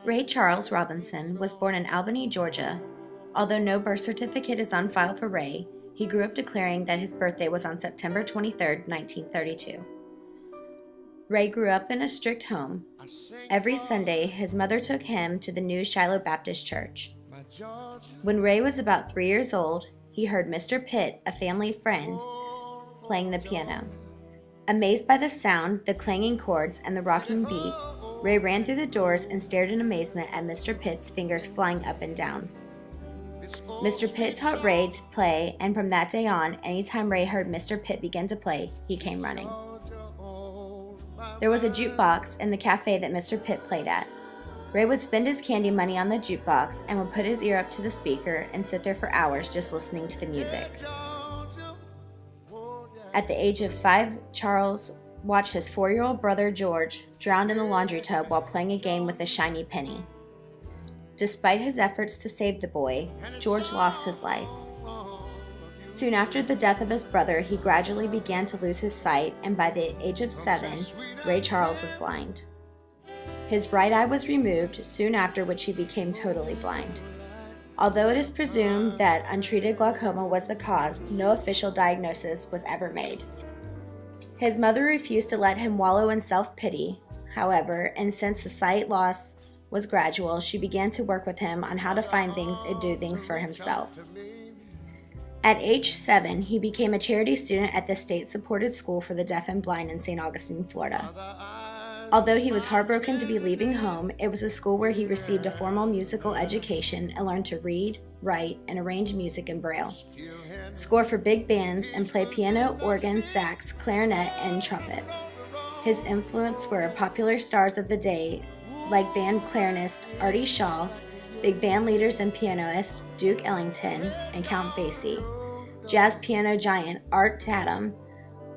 Ray Charles Robinson was born in Albany, Georgia. Although no birth certificate is on file for Ray, he grew up declaring that his birthday was on September 23, 1932. Ray grew up in a strict home. Every Sunday, his mother took him to the new Shiloh Baptist Church. When Ray was about 3 years old, he heard Mr. Pitt, a family friend, playing the piano. Amazed by the sound, the clanging chords, and the rocking beat, Ray ran through the doors and stared in amazement at Mr. Pitt's fingers flying up and down. Mr. Pitt taught Ray to play, and from that day on, anytime Ray heard Mr. Pitt begin to play, he came running. There was a jukebox in the cafe that Mr. Pitt played at. Ray would spend his candy money on the jukebox and would put his ear up to the speaker and sit there for hours just listening to the music. At the age of 5, Charles watched his 4-year-old brother George drown in the laundry tub while playing a game with a shiny penny. Despite his efforts to save the boy, George lost his life. Soon after the death of his brother, he gradually began to lose his sight, and by the age of 7, Ray Charles was blind. His right eye was removed soon after which he became totally blind. Although it is presumed that untreated glaucoma was the cause, no official diagnosis was ever made. His mother refused to let him wallow in self-pity, however, and since the sight loss was gradual, she began to work with him on how to find things and do things for himself. At age 7, he became a charity student at the state-supported school for the deaf and blind in St. Augustine, Florida. Although he was heartbroken to be leaving home, it was a school where he received a formal musical education and learned to read, write, and arrange music in Braille, score for big bands, and play piano, organ, sax, clarinet, and trumpet. His influence were popular stars of the day like band clarinist Artie Shaw, big band leaders and pianist Duke Ellington and Count Basie, jazz piano giant Art Tatum,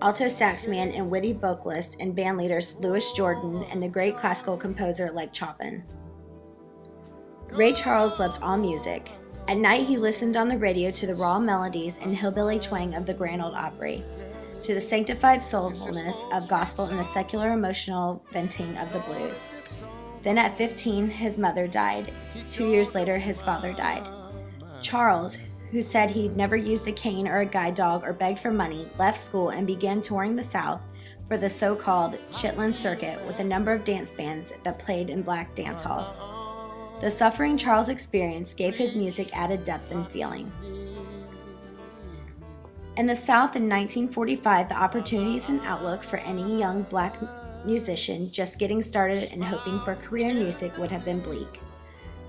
alto sax man and witty vocalist and band leaders Louis Jordan, and the great classical composer like Chopin. Ray Charles loved all music. At night he listened on the radio to the raw melodies and hillbilly twang of the Grand Ole Opry, to the sanctified soulfulness of gospel and the secular emotional venting of the blues. Then at 15, his mother died. 2 years later, his father died. Charles, who said he'd never used a cane or a guide dog or begged for money, left school and began touring the South for the so-called Chitlin Circuit with a number of dance bands that played in black dance halls. The suffering Charles experienced gave his music added depth and feeling. In the South in 1945, the opportunities and outlook for any young black musician just getting started and hoping for a career in music would have been bleak.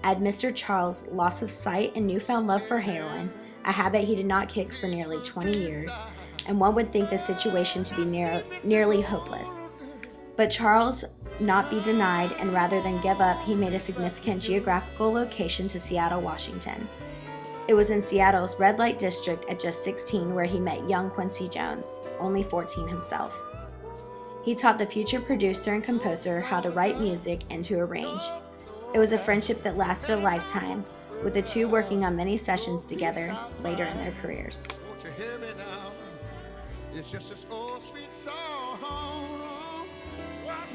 Add Mr. Charles' loss of sight and newfound love for heroin, a habit he did not kick for nearly 20 years, and one would think the situation to be nearly hopeless. But Charles not be denied, and rather than give up, he made a significant geographical location to Seattle, Washington. It was in Seattle's red light district at just 16 where he met young Quincy Jones, only 14 himself. He taught the future producer and composer how to write music and to arrange. It was a friendship that lasted a lifetime, with the two working on many sessions together later in their careers.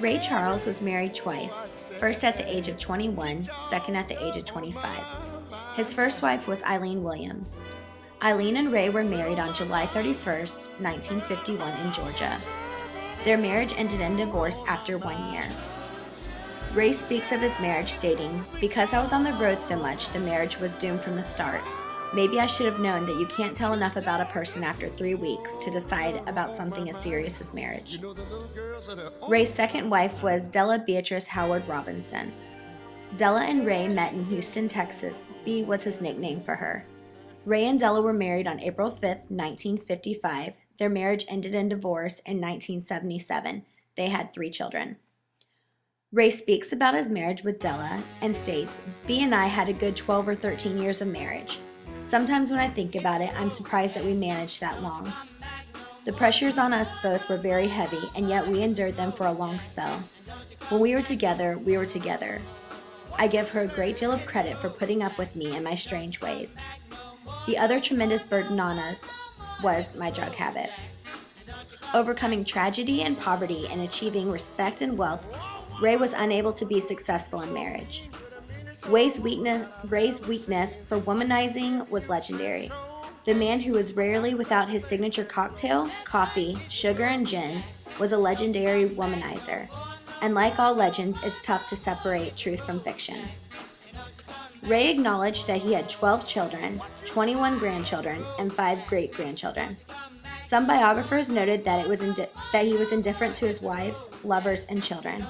Ray Charles was married twice, first at the age of 21, second at the age of 25. His first wife was Eileen Williams. Eileen and Ray were married on July 31st, 1951 in Georgia. Their marriage ended in divorce after 1 year. Ray speaks of his marriage stating, "Because I was on the road so much, the marriage was doomed from the start. Maybe I should have known that you can't tell enough about a person after 3 weeks to decide about something as serious as marriage." Ray's second wife was Della Beatrice Howard Robinson. Della and Ray met in Houston, Texas. B was his nickname for her. Ray and Della were married on April 5th, 1955. Their marriage ended in divorce in 1977. They had 3 children. Ray speaks about his marriage with Della and states, "B and I had a good 12 or 13 years of marriage. Sometimes when I think about it, I'm surprised that we managed that long. The pressures on us both were very heavy, and yet we endured them for a long spell. When we were together, we were together. I give her a great deal of credit for putting up with me and my strange ways. The other tremendous burden on us was my drug habit. Overcoming tragedy and poverty and achieving respect and wealth, Ray was unable to be successful in marriage. Ray's weakness for womanizing was legendary. The man who was rarely without his signature cocktail, coffee, sugar, and gin was a legendary womanizer. And like all legends, it's tough to separate truth from fiction. Ray acknowledged that he had 12 children, 21 grandchildren, and 5 great-grandchildren. Some biographers noted that he was indifferent to his wives, lovers, and children.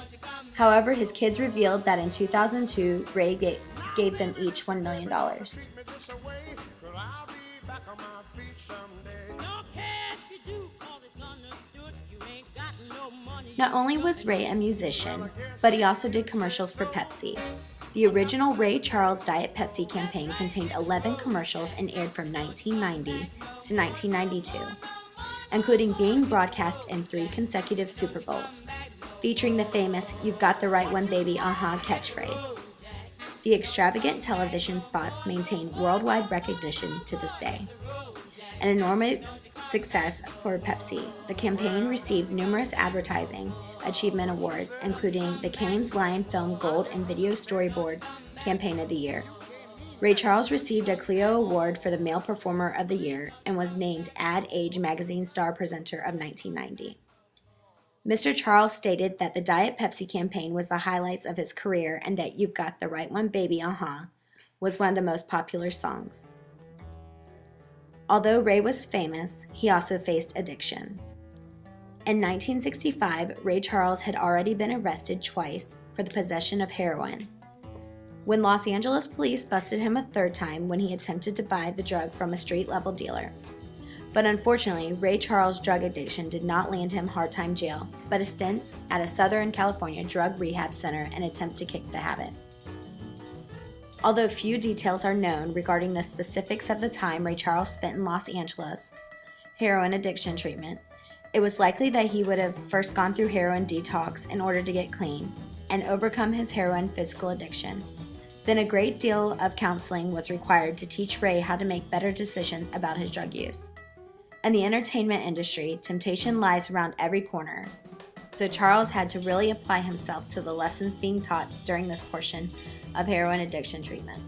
However, his kids revealed that in 2002, Ray gave them each $1 million. Not only was Ray a musician, but he also did commercials for Pepsi. The original Ray Charles Diet Pepsi campaign contained 11 commercials and aired from 1990 to 1992, including being broadcast in 3 consecutive Super Bowls, featuring the famous "You've got the right one, baby, catchphrase. The extravagant television spots maintain worldwide recognition to this day. An enormous success for Pepsi, the campaign received numerous advertising achievement awards, including the Cannes Lion Film Gold and Video Storyboards Campaign of the Year. Ray Charles received a Clio Award for the Male Performer of the Year and was named Ad Age Magazine Star Presenter of 1990. Mr. Charles stated that the Diet Pepsi campaign was the highlights of his career and that "You've Got the Right One, Baby, was one of the most popular songs. Although Ray was famous, he also faced addictions. In 1965, Ray Charles had already been arrested twice for the possession of heroin. When Los Angeles police busted him a 3rd time when he attempted to buy the drug from a street-level dealer. But unfortunately, Ray Charles' drug addiction did not land him hard-time jail, but a stint at a Southern California drug rehab center in an attempt to kick the habit. Although few details are known regarding the specifics of the time Ray Charles spent in Los Angeles heroin addiction treatment, it was likely that he would have first gone through heroin detox in order to get clean and overcome his heroin physical addiction. Then a great deal of counseling was required to teach Ray how to make better decisions about his drug use. In the entertainment industry, temptation lies around every corner, so Charles had to really apply himself to the lessons being taught during this portion of heroin addiction treatment.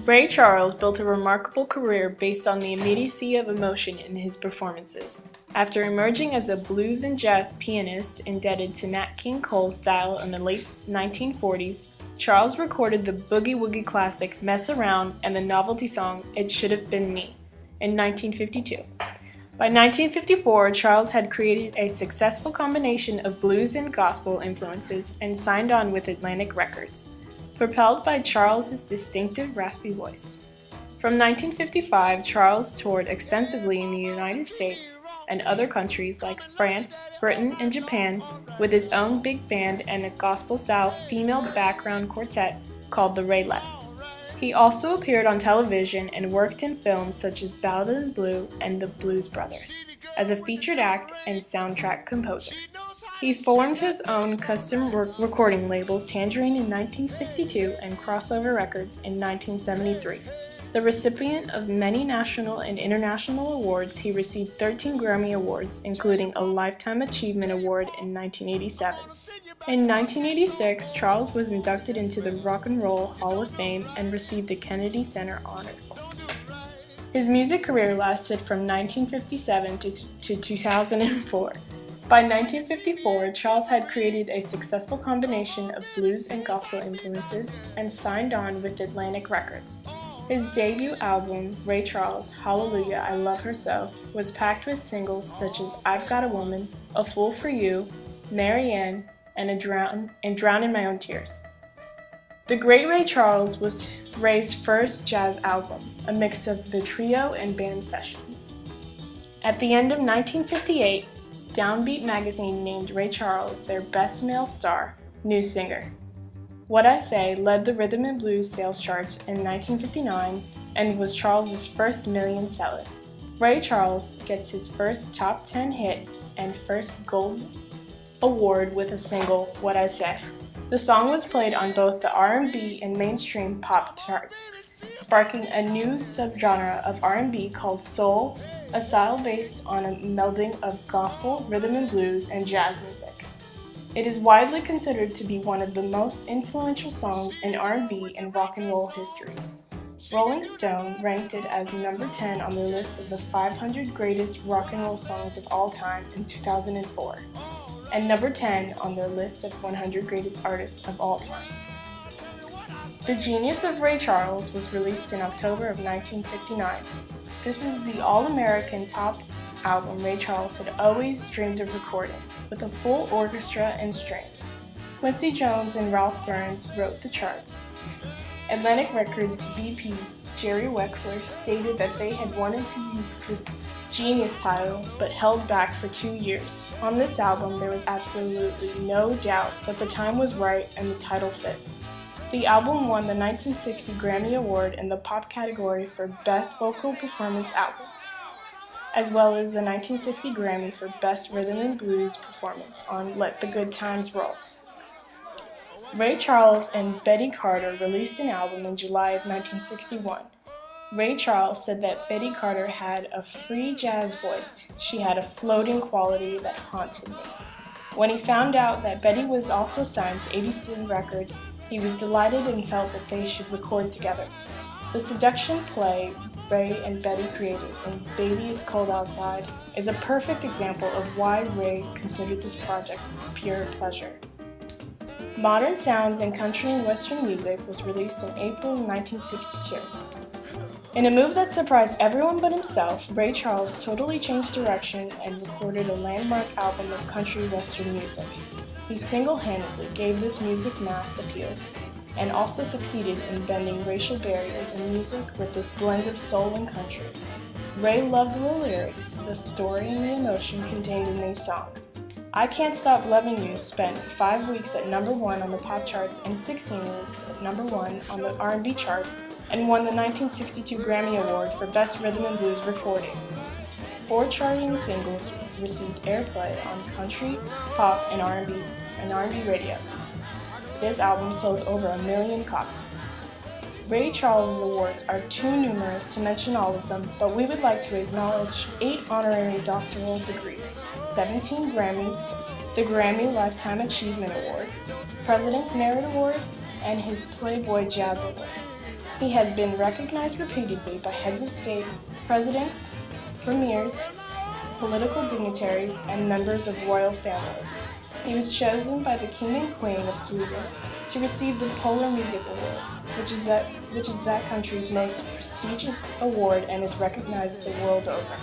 Ray Charles built a remarkable career based on the immediacy of emotion in his performances. After emerging as a blues and jazz pianist indebted to Nat King Cole's style in the late 1940s, Charles recorded the boogie-woogie classic "Mess Around" and the novelty song "It Should Have Been Me" in 1952. By 1954, Charles had created a successful combination of blues and gospel influences and signed on with Atlantic Records, propelled by Charles's distinctive raspy voice. From 1955, Charles toured extensively in the United States and other countries like France, Britain, and Japan with his own big band and a gospel-style female background quartet called the Raylettes. He also appeared on television and worked in films such as Ballad in Blue and The Blues Brothers as a featured act and soundtrack composer. He formed his own custom recording labels, Tangerine in 1962 and Crossover Records in 1973. The recipient of many national and international awards, he received 13 Grammy Awards, including a Lifetime Achievement Award in 1987. In 1986, Charles was inducted into the Rock and Roll Hall of Fame and received the Kennedy Center Honor. His music career lasted from 1957 to 2004. By 1954, Charles had created a successful combination of blues and gospel influences and signed on with Atlantic Records. His debut album, Ray Charles, Hallelujah, I Love Her So, was packed with singles such as I've Got a Woman, A Fool for You, Mary Ann, and Drown in My Own Tears. The Great Ray Charles was Ray's first jazz album, a mix of the trio and band sessions. At the end of 1958, Downbeat magazine named Ray Charles their Best Male Star, New Singer. What I Say led the rhythm and blues sales charts in 1959 and was Charles's first million seller. Ray Charles gets his first top 10 hit and first gold award with a single, What I Say. The song was played on both the R&B and mainstream pop charts, sparking a new subgenre of R&B called soul, a style based on a melding of gospel, rhythm and blues, and jazz music. It is widely considered to be one of the most influential songs in R&B and rock and roll history. Rolling Stone ranked it as number 10 on their list of the 500 greatest rock and roll songs of all time in 2004, and number 10 on their list of 100 greatest artists of all time. The Genius of Ray Charles was released in October of 1959. This is the all-American pop album Ray Charles had always dreamed of recording, with a full orchestra and strings. Quincy Jones and Ralph Burns wrote the charts. Atlantic Records VP Jerry Wexler stated that they had wanted to use the Genius title, but held back for 2 years. On this album, there was absolutely no doubt that the time was right and the title fit. The album won the 1960 Grammy Award in the pop category for Best Vocal Performance Album, as well as the 1960 Grammy for Best Rhythm and Blues Performance on Let the Good Times Roll. Ray Charles and Betty Carter released an album in July of 1961. Ray Charles said that Betty Carter had a free jazz voice. She had a floating quality that haunted me. When he found out that Betty was also signed to ABC Records, he was delighted and felt that they should record together. The seduction play Ray and Betty created in Baby It's Cold Outside is a perfect example of why Ray considered this project pure pleasure. Modern Sounds in Country and Western Music was released in April 1962. In a move that surprised everyone but himself, Ray Charles totally changed direction and recorded a landmark album of country western music. He single-handedly gave this music mass appeal, and also succeeded in bending racial barriers in music with this blend of soul and country. Ray loved the lyrics, the story, and the emotion contained in these songs. I Can't Stop Loving You spent 5 weeks at number 1 on the pop charts and 16 weeks at number 1 on the R&B charts, and won the 1962 Grammy Award for Best Rhythm and Blues Recording. 4 charting singles received airplay on country, pop, and R&B radio. This album sold over 1 million copies. Ray Charles' awards are too numerous to mention all of them, but we would like to acknowledge 8 honorary doctoral degrees, 17 Grammys, the Grammy Lifetime Achievement Award, President's Merit Award, and his Playboy Jazz Awards. He has been recognized repeatedly by heads of state, presidents, premiers, political dignitaries, and members of royal families. He was chosen by the King and Queen of Sweden to receive the Polar Music Award, which is that country's most prestigious award and is recognized the world over.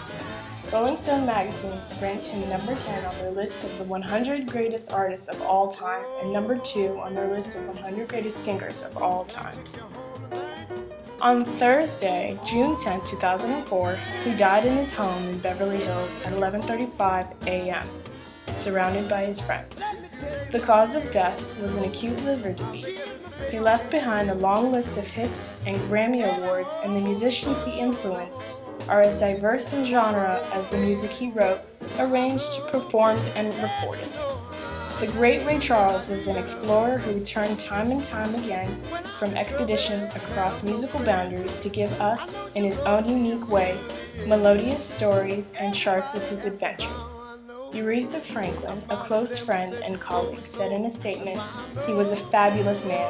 Rolling Stone magazine ranked him number 10 on their list of the 100 greatest artists of all time and number 2 on their list of 100 greatest singers of all time. On Thursday, June 10, 2004, he died in his home in Beverly Hills at 11:35 a.m., surrounded by his friends. The cause of death was an acute liver disease. He left behind a long list of hits and Grammy Awards, and the musicians he influenced are as diverse in genre as the music he wrote, arranged, performed, and recorded. The great Ray Charles was an explorer who returned time and time again from expeditions across musical boundaries to give us, in his own unique way, melodious stories and charts of his adventures. Aretha Franklin, a close friend and colleague, said in a statement, "He was a fabulous man,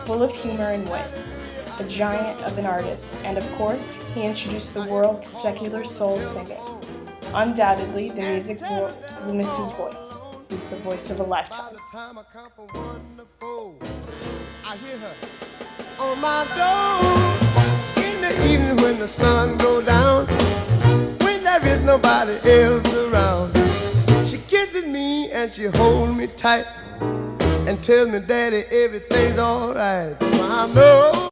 full of humor and wit, a giant of an artist, and of course, he introduced the world to secular soul singing. Undoubtedly, the music world will miss his voice. He's the voice of a lifetime." I hear her on my door in the evening when the sun goes down, when there is nobody else around. She kisses me and she holds me tight and tells me, "Daddy, everything's alright." So I know